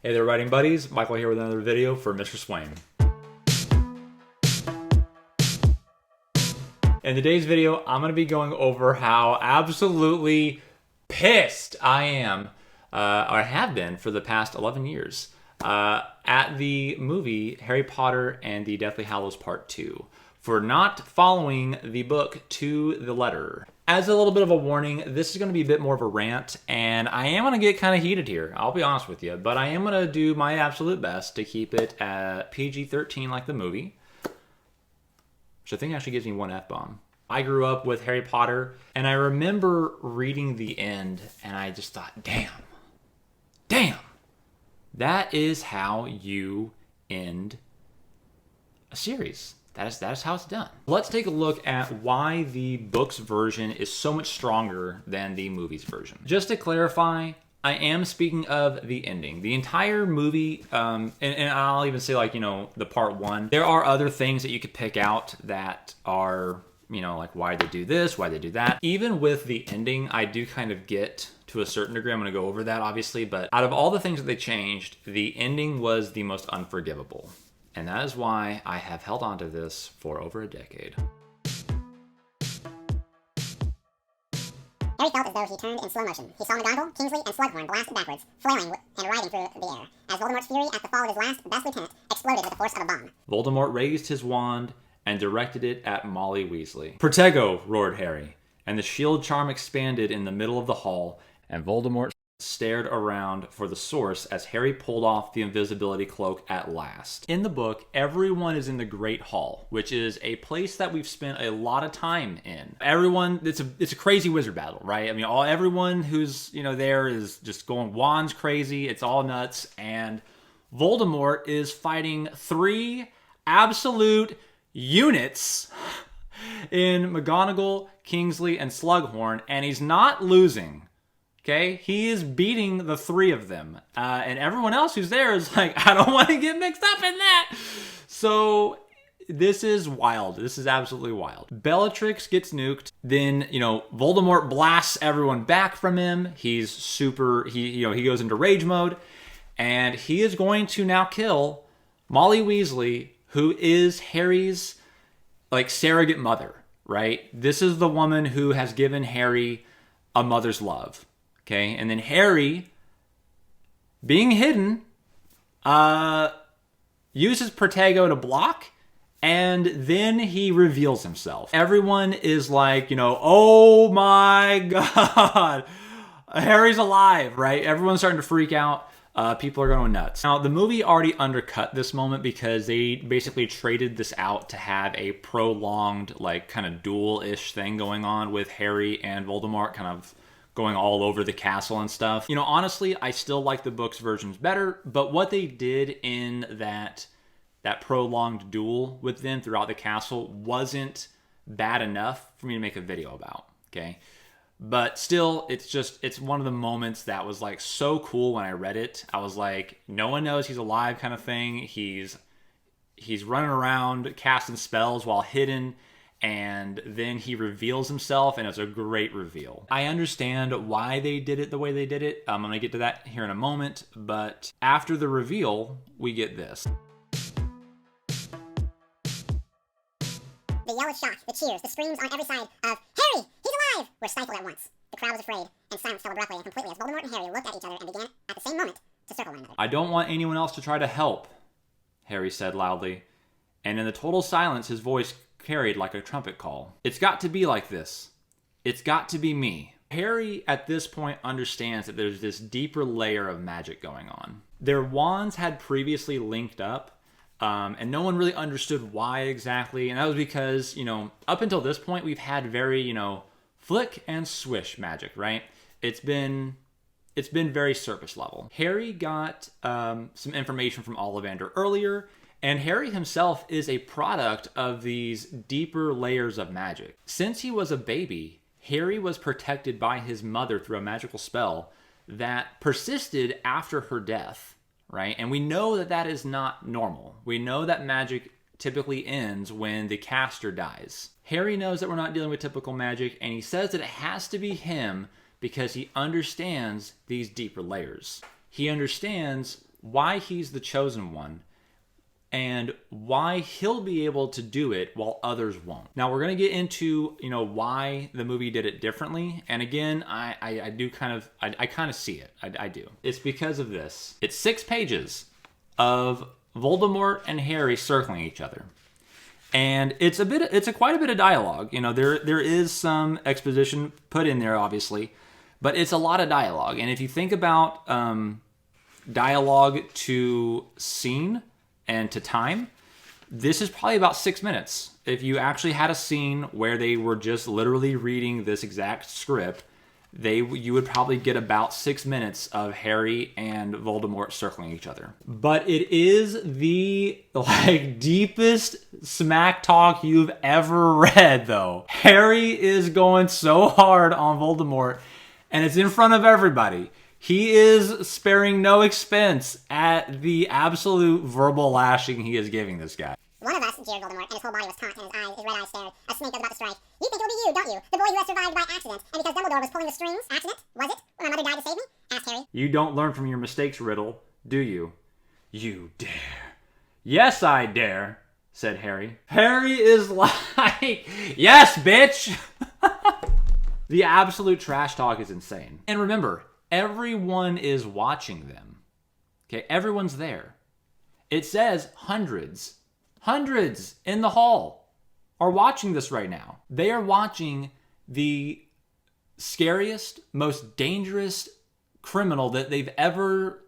Hey there, writing buddies. Michael here with another video for Mr. Swain. In today's video, I'm going to be going over how absolutely pissed I am, or have been for the past 11 years, at the movie Harry Potter and the Deathly Hallows Part 2 for not following the book to the letter. As a little bit of a warning, this is going to be a bit more of a rant, and I am going to get kind of heated here, I'll be honest with you, but I am going to do my absolute best to keep it at PG-13 like the movie, which I think actually gives me one F-bomb. I grew up with Harry Potter, and I remember reading the end, and I just thought, damn, that is how you end a series. That is how it's done. Let's take a look at why the book's version is so much stronger than the movie's version. Just to clarify, I am speaking of the ending. The entire movie, and I'll even say like, the part one, there are other things that you could pick out that are, like why they do this, why they do that. Even with the ending, I do kind of get to a certain degree. I'm going to go over that obviously, but out of all the things that they changed, the ending was the most unforgivable. And that is why I have held on to this for over a decade. Harry felt as though he turned in slow motion. He saw McGonagall, Kingsley, and Slughorn blast backwards, flailing and riding through the air, as Voldemort's fury at the fall of his last best lieutenant exploded with the force of a bomb. Voldemort raised his wand and directed it at Molly Weasley. "Protego!" roared Harry, and the shield charm expanded in the middle of the hall, and Voldemort stared around for the source as Harry pulled off the invisibility cloak at last. In the book, everyone is in the Great Hall, which is a place that we've spent a lot of time in. Everyone, it's a crazy wizard battle, right? I mean, everyone who's, there is just going wands crazy. It's all nuts. And Voldemort is fighting three absolute units in McGonagall, Kingsley, and Slughorn, and he's not losing. Okay, he is beating the three of them. And everyone else who's there is like, I don't want to get mixed up in that. So this is wild. This is absolutely wild. Bellatrix gets nuked. Then, Voldemort blasts everyone back from him. He's super, he goes into rage mode. And he is going to now kill Molly Weasley, who is Harry's, surrogate mother, right? This is the woman who has given Harry a mother's love. Okay, and then Harry, being hidden, uses Protego to block, and then he reveals himself. Everyone is like, oh my god, Harry's alive, right? Everyone's starting to freak out. People are going nuts. Now, the movie already undercut this moment because they basically traded this out to have a prolonged, kind of duel-ish thing going on with Harry and Voldemort kind of going all over the castle and stuff. Honestly, I still like the book's versions better, but what they did in that prolonged duel with them throughout the castle wasn't bad enough for me to make a video about, okay? But still, it's one of the moments that was so cool when I read it. I was like, no one knows he's alive kind of thing. He's running around casting spells while hidden, and then he reveals himself, and it's a great reveal. I understand why they did it the way they did it. I'm going to get to that here in a moment, but after the reveal, we get this. The yell of shock, the cheers, the screams on every side of "Harry, he's alive!" were stifled at once. The crowd was afraid, and silence fell abruptly and completely as Voldemort and Harry looked at each other and began at the same moment to circle one another. "I don't want anyone else to try to help," Harry said loudly, and in the total silence his voice carried like a trumpet call. "It's got to be like this. It's got to be me." Harry at this point understands that there's this deeper layer of magic going on. Their wands had previously linked up, and no one really understood why exactly, and that was because, up until this point we've had very, flick and swish magic, right? It's been very surface level. Harry got some information from Ollivander earlier, and Harry himself is a product of these deeper layers of magic. Since he was a baby, Harry was protected by his mother through a magical spell that persisted after her death, right? And we know that that is not normal. We know that magic typically ends when the caster dies. Harry knows that we're not dealing with typical magic, and he says that it has to be him because he understands these deeper layers. He understands why he's the chosen one and why he'll be able to do it while others won't. Now we're going to get into, why the movie did it differently. And again, I do kind of see it. I do. It's because of this. It's 6 pages of Voldemort and Harry circling each other. And it's quite a bit of dialogue. There is some exposition put in there, obviously, but it's a lot of dialogue. And if you think about dialogue to scene and to time, this is probably about 6 minutes. If you actually had a scene where they were just literally reading this exact script, you would probably get about 6 minutes of Harry and Voldemort circling each other. But it is the deepest smack talk you've ever read, though. Harry is going so hard on Voldemort, and it's in front of everybody. He is sparing no expense at the absolute verbal lashing he is giving this guy. One of us jeered Voldemort, and his whole body was taut, and his red eyes stared as Snape was about to strike. You think it'll be you, don't you? The boy who has survived by accident, and because Dumbledore was pulling the strings? Accident? Was it? When my mother died to save me? Asked Harry. You don't learn from your mistakes, Riddle, do you? You dare. Yes, I dare, said Harry. Harry is like, yes, bitch! The absolute trash talk is insane. And remember, everyone is watching them. Okay, everyone's there. It says hundreds in the hall are watching this right now. They are watching the scariest, most dangerous criminal that they've ever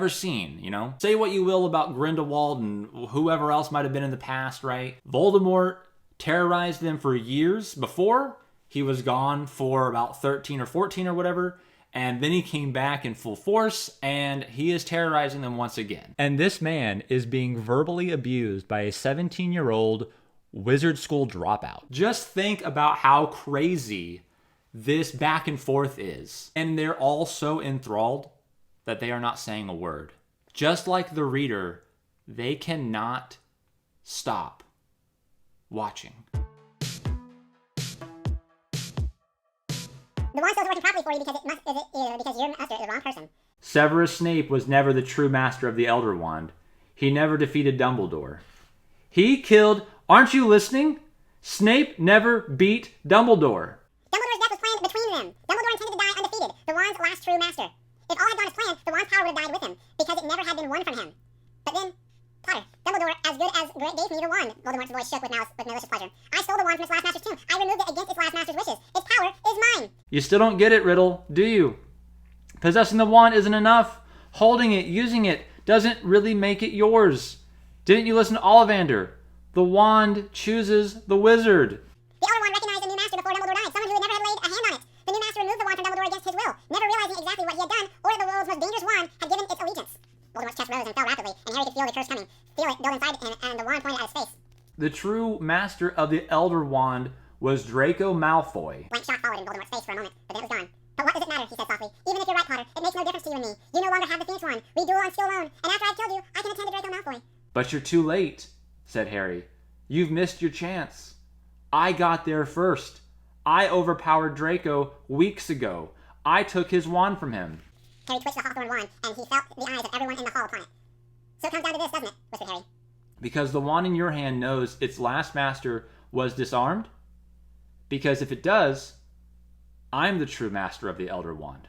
seen, Say what you will about Grindelwald and whoever else might have been in the past, right? Voldemort terrorized them for years before. He was gone for about 13 or 14 or whatever. And then he came back in full force, and he is terrorizing them once again. And this man is being verbally abused by a 17-year-old wizard school dropout. Just think about how crazy this back and forth is. And they're all so enthralled that they are not saying a word. Just like the reader, they cannot stop watching. The wand still isn't working properly for you because your master is the wrong person. Severus Snape was never the true master of the Elder Wand. He never defeated Dumbledore. He killed... Aren't you listening? Snape never beat Dumbledore. Dumbledore's death was planned between them. Dumbledore intended to die undefeated, the wand's last true master. If all had gone as planned, the wand's power would have died with him, because it never had been won from him. But then, Potter, Dumbledore, as good as gave me the wand. Voldemort's voice shook with malicious pleasure. I stole the wand from its last master's tomb. I removed it against its last master's wishes. Its power is mine. You still don't get it, Riddle, do you? Possessing the wand isn't enough. Holding it, using it, doesn't really make it yours. Didn't you listen to Ollivander? The wand chooses the wizard. The Elder Wand recognized a new master before Dumbledore died, someone who had never had laid a hand on it. The new master removed the wand from Dumbledore against his will, never realizing exactly what he had done, or that the world's most dangerous wand had given its allegiance. Voldemort's chest rose and fell rapidly, and Harry could feel the curse coming. Feel it build inside him, and the wand pointed at his face. The true master of the Elder Wand was Draco Malfoy. Blank shock followed in Voldemort's face for a moment, but then it was gone. But what does it matter, he said softly. Even if you're right, Potter, it makes no difference to you and me. You no longer have the Phoenix Wand. We duel on skill alone, and after I've killed you, I can attend to Draco Malfoy. But you're too late, said Harry. You've missed your chance. I got there first. I overpowered Draco weeks ago. I took his wand from him. Harry twitched the hawthorn wand, and he felt the eyes of everyone in the hall upon it. So it comes down to this, doesn't it? Whispered Harry. Because the wand in your hand knows its last master was disarmed? Because if it does, I'm the true master of the Elder Wand.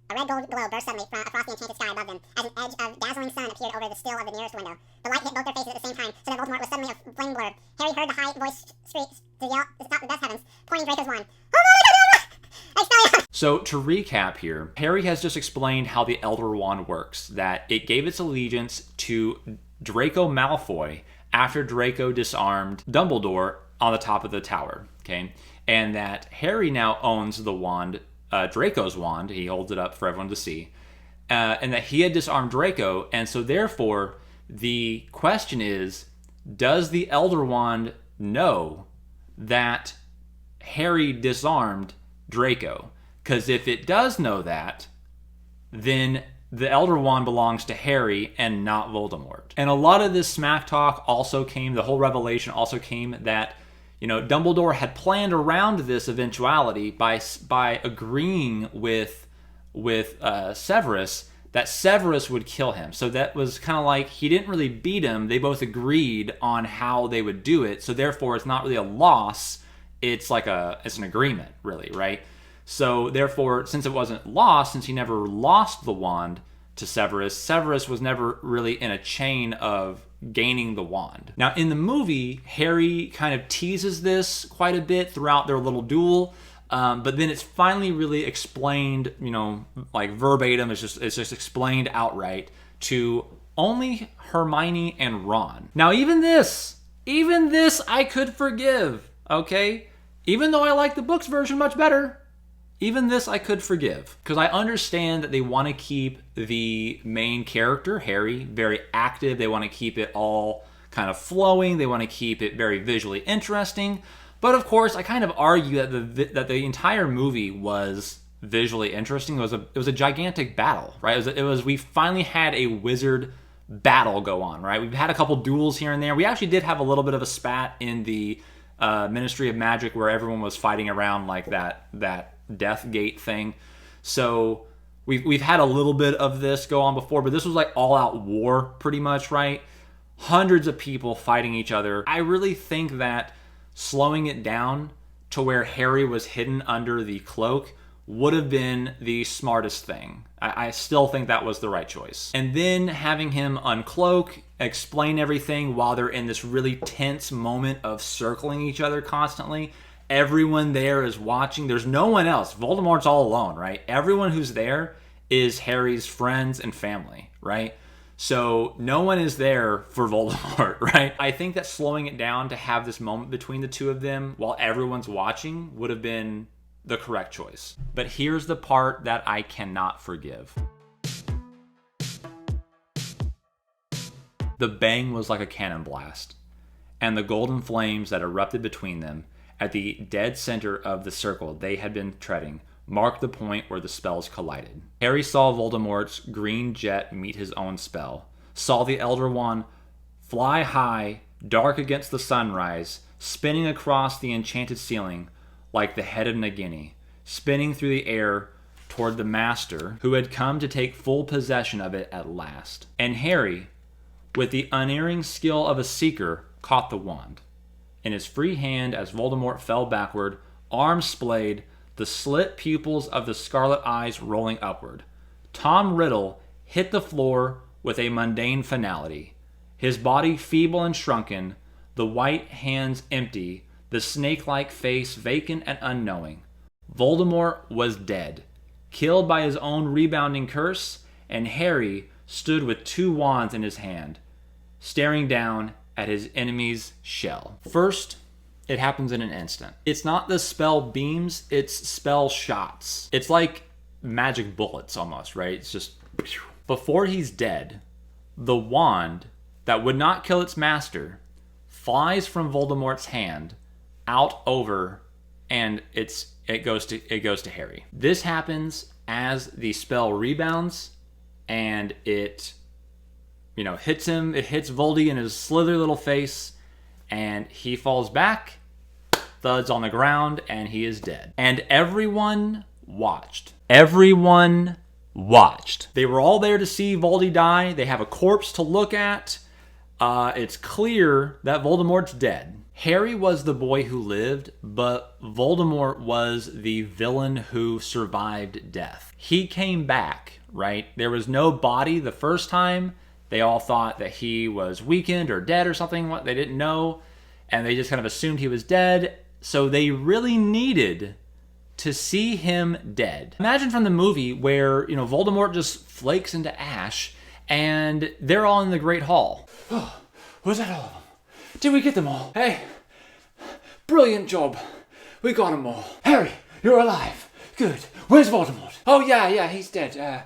A red gold glow burst suddenly across the enchanted sky above them, as an edge of dazzling sun appeared over the sill of the nearest window. The light hit both their faces at the same time, so that Voldemort was suddenly a flame blur. Harry heard the high-voiced screech to yell to stop the best heavens, pointing Draco's wand. So to recap here, Harry has just explained how the Elder Wand works, that it gave its allegiance to Draco Malfoy after Draco disarmed Dumbledore on the top of the tower, okay? And that Harry now owns the wand, Draco's wand, he holds it up for everyone to see, and that he had disarmed Draco, and so therefore the question is, does the Elder Wand know that Harry disarmed Draco? Because if it does know that, then the Elder Wand belongs to Harry and not Voldemort. And a lot of this smack talk also came, the whole revelation also came that, Dumbledore had planned around this eventuality by agreeing with Severus that Severus would kill him. So that was kind of like, he didn't really beat him. They both agreed on how they would do it. So therefore, it's not really a loss. It's like it's an agreement, really, right? So therefore, since it wasn't lost, since he never lost the wand to Severus, Severus was never really in a chain of gaining the wand. Now, in the movie, Harry kind of teases this quite a bit throughout their little duel. But then it's finally really explained, like verbatim. It's just explained outright to only Hermione and Ron. Now, even this I could forgive, okay? Even though I like the books version much better, even this I could forgive. Because I understand that they want to keep the main character, Harry, very active. They want to keep it all kind of flowing. They want to keep it very visually interesting. But of course, I kind of argue that the entire movie was visually interesting. It was a gigantic battle, right? We finally had a wizard battle go on, right? We've had a couple duels here and there. We actually did have a little bit of a spat in the Ministry of Magic where everyone was fighting around like that Death Gate thing. So we've had a little bit of this go on before, but this was like all out war pretty much, right? Hundreds of people fighting each other. I really think that slowing it down to where Harry was hidden under the cloak would have been the smartest thing. I still think that was the right choice. And then having him uncloak, explain everything while they're in this really tense moment of circling each other constantly. Everyone there is watching. There's no one else. Voldemort's all alone, right? Everyone who's there is Harry's friends and family, right? So no one is there for Voldemort, right? I think that slowing it down to have this moment between the two of them while everyone's watching would have been the correct choice. But here's the part that I cannot forgive. The bang was like a cannon blast, and the golden flames that erupted between them at the dead center of the circle they had been treading marked the point where the spells collided. Harry saw Voldemort's green jet meet his own spell, saw the Elder Wand fly high, dark against the sunrise, spinning across the enchanted ceiling like the head of Nagini, spinning through the air toward the Master, who had come to take full possession of it at last. And Harry, with the unerring skill of a seeker, caught the wand. In his free hand, as Voldemort fell backward, arms splayed, the slit pupils of the scarlet eyes rolling upward, Tom Riddle hit the floor with a mundane finality, his body feeble and shrunken, the white hands empty, the snake-like face vacant and unknowing. Voldemort was dead, killed by his own rebounding curse, and Harry stood with two wands in his hand, staring down at his enemy's shell. First, it happens in an instant. It's not the spell beams, it's spell shots. It's like magic bullets almost, right? It's just... Before he's dead, the wand that would not kill its master flies from Voldemort's hand out over, and it goes to Harry. This happens as the spell rebounds, and it hits him. It hits Voldy in his slithery little face, and he falls back, thuds on the ground, and he is dead. And everyone watched. Everyone watched. They were all there to see Voldy die. They have a corpse to look at. It's clear that Voldemort's dead. Harry was the boy who lived, but Voldemort was the villain who survived death. He came back, right? There was no body the first time. They all thought that he was weakened or dead or something. They didn't know, and they just kind of assumed he was dead. So they really needed to see him dead. Imagine from the movie where, Voldemort just flakes into ash, and they're all in the Great Hall. Oh, was that all of them? Did we get them all? Hey, brilliant job. We got them all. Harry, you're alive. Good. Where's Voldemort? Oh, yeah, he's dead.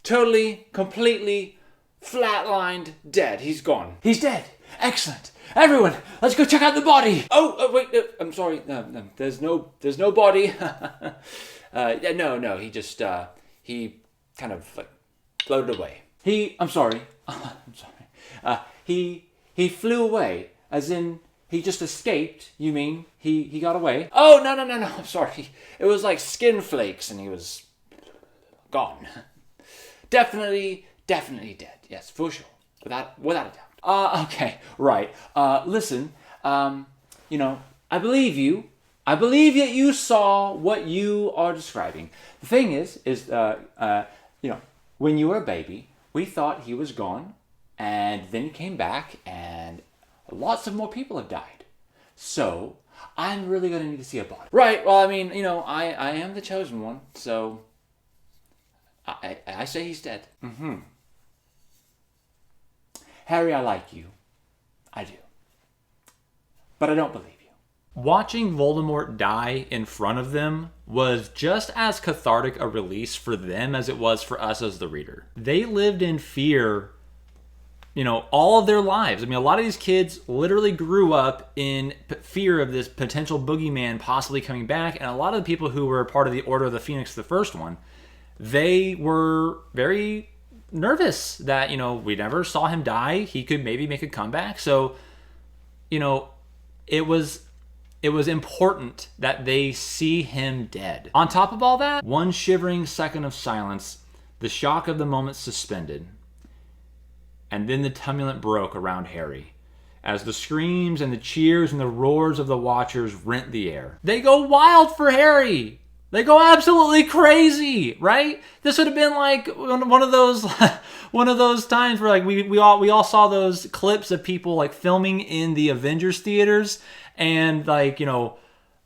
Totally, completely, flatlined, dead. He's gone. He's dead. Excellent. Everyone, let's go check out the body. Oh, wait, I'm sorry. No, there's no body. No, he just, he kind of like floated away. I'm sorry. I'm sorry. He flew away, as in He just escaped, you mean? He got away? Oh, no, I'm sorry. It was like skin flakes and he was gone. Definitely dead. Yes, for sure. Without a doubt. Okay, right. Listen, you know, I believe you. I believe that you saw what you are describing. The thing is, you know, when you were a baby, we thought he was gone, and then he came back, and lots of more people have died. So, I'm really going to need to see a body. Right, well, I mean, you know, I am the chosen one, so I say he's dead. Harry, I like you. I do. But I don't believe you. Watching Voldemort die in front of them was just as cathartic a release for them as it was for us as the reader. They lived in fear, you know, all of their lives. I mean, a lot of these kids literally grew up in fear of this potential boogeyman possibly coming back, and a lot of the people who were part of the Order of the Phoenix, the first one, they were very nervous that, you know, we never saw him die. He could maybe make a comeback. So, you know, it was important that they see him dead. On top of all that, one shivering second of silence, the shock of the moment suspended, and then the tumult broke around Harry as the screams and the cheers and the roars of the watchers rent the air. They go wild for Harry. They go absolutely crazy, right? This would have been like one of those times where like we all saw those clips of people like filming in the Avengers theaters, and like, you know,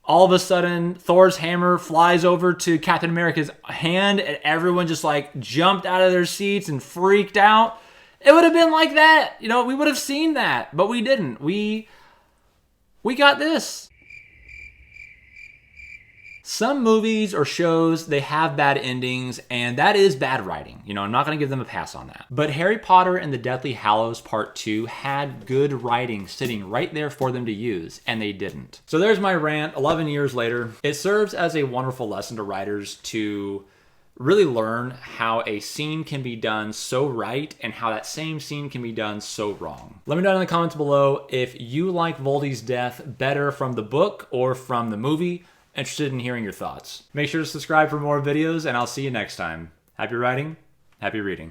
all of a sudden Thor's hammer flies over to Captain America's hand and everyone just like jumped out of their seats and freaked out. It would have been like that. You know, we would have seen that, but we didn't. We got this. Some movies or shows, they have bad endings, and that is bad writing. You know, I'm not going to give them a pass on that. But Harry Potter and the Deathly Hallows Part 2 had good writing sitting right there for them to use, and they didn't. So there's my rant 11 years later. It serves as a wonderful lesson to writers to really learn how a scene can be done so right and how that same scene can be done so wrong. Let me know in the comments below if you like Voldy's death better from the book or from the movie. Interested in hearing your thoughts. Make sure to subscribe for more videos, and I'll see you next time. Happy writing, happy reading.